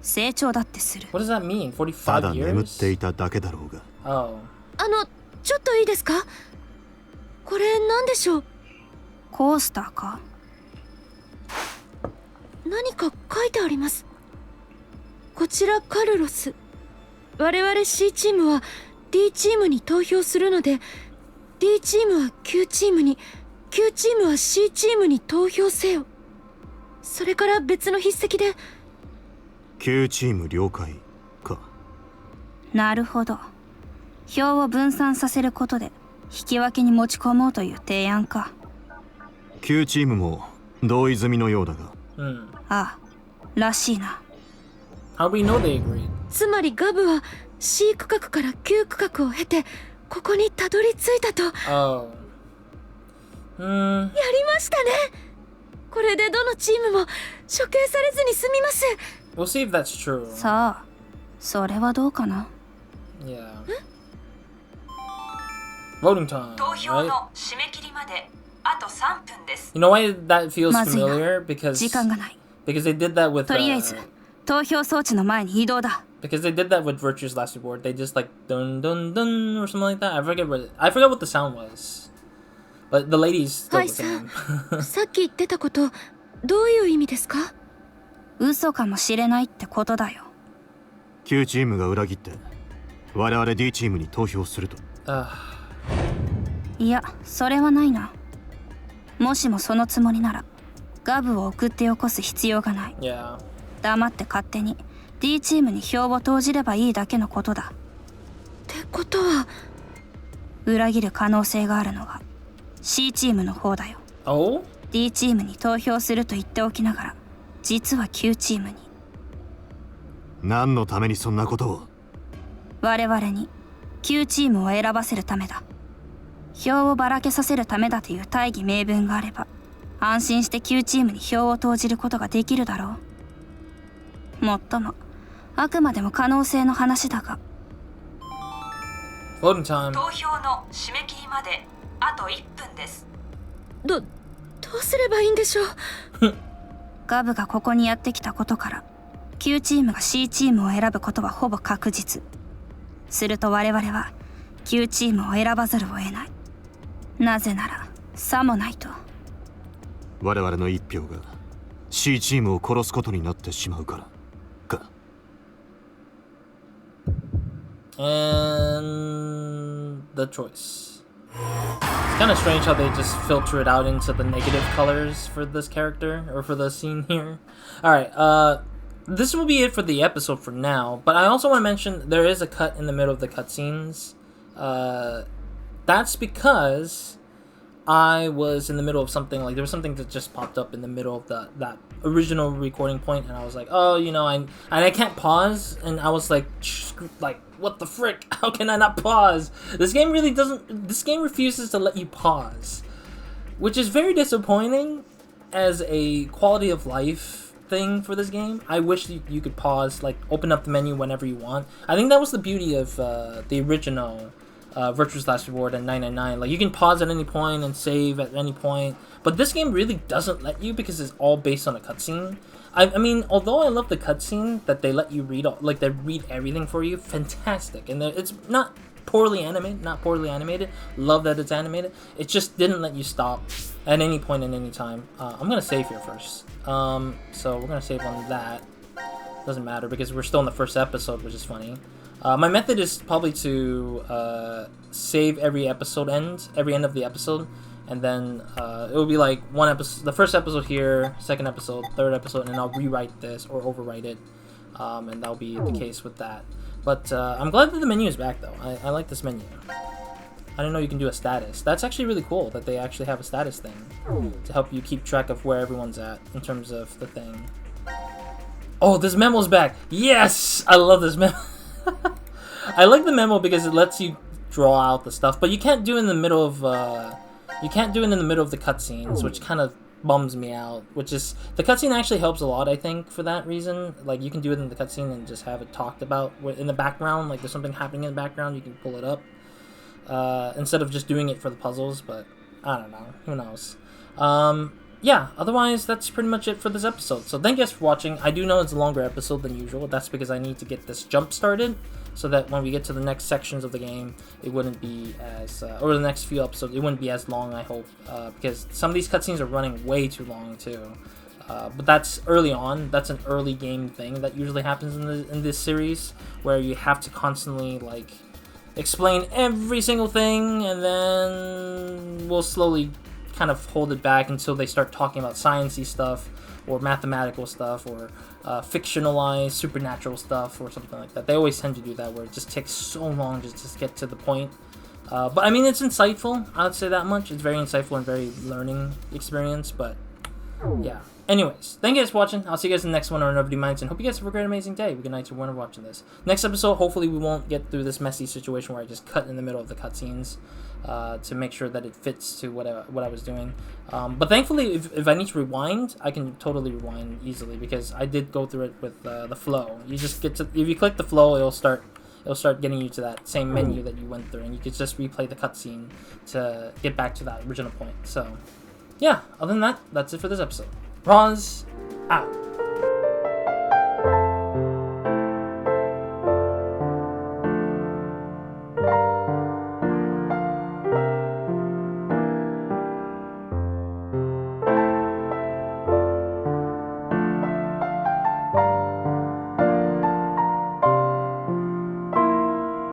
成長だってする。
What does that mean?
ただ
45
眠って
years?
いただけだろうが。
Oh.
ちょっといいですか？これ何でしょう？
コースターか？
何か書いてあります。こちらカルロス。我々 C チームは D チームに投票するので D チームは Q チームに Q チームは C チームに投票せよ。それから別の筆跡で
Q チーム了解か。
なるほど。票を分散させることで引き分けに持ち込もうという提案か。
Q チームも同意済みのようだが。
ああ、らしいな。
How do we know they agreed?
つまりガブは C 区画から Q 区画を経てここにたどり着いたと。
Oh.
やりましたね。これでどのチームも処刑されずに済みます。
We'll see if that's true.
さあ、それはどうかな。
Yeah. Voting time.
投票
Right?
の締め切りまであと3分です。
You know why that feels
まずいな。
familiar?
時間がない。
Because they did that with
とりあえず、投票装置の前に移動だ。
because they did that with Virtue's last report. They just like dun dun dun or something like that. I forget what the sound was. But the lady's still
はい
the
さ
same.
さっき言ってたことどういう意味ですか？
嘘かもしれないってことだよ。
Q チームが裏切って我々 D チームに投票すると。
いや、それはないな。もしもそのつもりならガブを送ってよこす必要がない。
Yeah.
黙って勝手に D チームに票を投じればいいだけのことだ。
ってことは
裏切る可能性があるのは C チームの方だよ。
Oh?
D チームに投票すると言っておきながら実は Q チームに。
何のためにそんなことを？
我々に Q チームを選ばせるためだ。票をばらけさせるためだという大義名分があれば安心して Q チームに票を投じることができるだろう。もっともあくまでも可能性の話だが。
Voting time.
投票の締め切りまであと1分です。
どうすればいいんでしょう？
ガブがここにやってきたことから Q チームが C チームを選ぶことはほぼ確実。すると我々は Q チームを選ばざるを得ない。なぜならさもないと
我々の一票が C チームを殺すことになってしまうからか。
And the choice. It's kind of strange how they just filter it out into the negative colors for this character or for the scene here. Alright, this will be it for the episode for now, but I also want to mention there is a cut in the middle of the cutscenes. That's because I was in the middle of something, like there was something that just popped up in the middle of that original recording point, and I was like, oh, you know, I can't pause, and I was like, what the frick? How can I not pause? This game refuses to let you pause, which is very disappointing. as a quality of life thing for this game, I wish you could pause, like open up the menu whenever you want. I think that was the beauty of the original Virtuous Last Reward and 999. Like you can pause at any point and save at any point, but this game really doesn't let you because it's all based on a cutscene. I mean, although I love the cutscene that they let you read, like they read everything for you, fantastic, and it's not poorly animated, love that it's animated. It just didn't let you stop at any point in any time. I'm gonna save here first. So we're gonna save on that. Doesn't matter because we're still in the first episode, which is funny. My method is probably to save every end of the episode, and then it will be like one episode, the first episode here, second episode, third episode, and I'll rewrite this or overwrite it, and that'll be the case with that. But I'm glad that the menu is back though. I like this menu. I didn't know you can do a status. That's actually really cool that they actually have a status thing to help you keep track of where everyone's at in terms of the thing. Oh, this memo's back. Yes, I love this memo. I like the memo because it lets you draw out the stuff, but you can't do it in the middle of the cutscenes, which kind of bums me out. Which is, the cutscene actually helps a lot, I think, for that reason. Like you can do it in the cutscene and just have it talked about in the background. Like there's something happening in the background, you can pull it up instead of just doing it for the puzzles. But I don't know, who knows. Yeah, otherwise, that's pretty much it for this episode. So thank you guys for watching. I do know it's a longer episode than usual. That's because I need to get this jump started so that when we get to the next sections of the game, it wouldn't be as, or the next few episodes, it wouldn't be as long, I hope, because some of these cutscenes are running way too long, too. But that's early on. That's an early game thing that usually happens in this series, where you have to constantly, like, explain every single thing, and then we'll slowly kind of hold it back until they start talking about sciencey stuff or mathematical stuff or fictionalized supernatural stuff or something like that. They always tend to do that where it just takes so long just to get to the point. But I mean, it's insightful. I would say that much. It's very insightful and very learning experience. But yeah. Anyways, thank you guys for watching. I'll see you guys in the next one on Nobody Minds, and hope you guys have a great, amazing day. Good night to everyone watching this. Next episode, hopefully we won't get through this messy situation where I just cut in the middle of the cutscenes to make sure that it fits to what I was doing. But thankfully, if I need to rewind, I can totally rewind easily because I did go through it with the flow. You just get to, if you click the flow, it'll start getting you to that same menu that you went through, and you could just replay the cutscene to get back to that original point. So, yeah, other than that, that's it for this episode. Roz, out.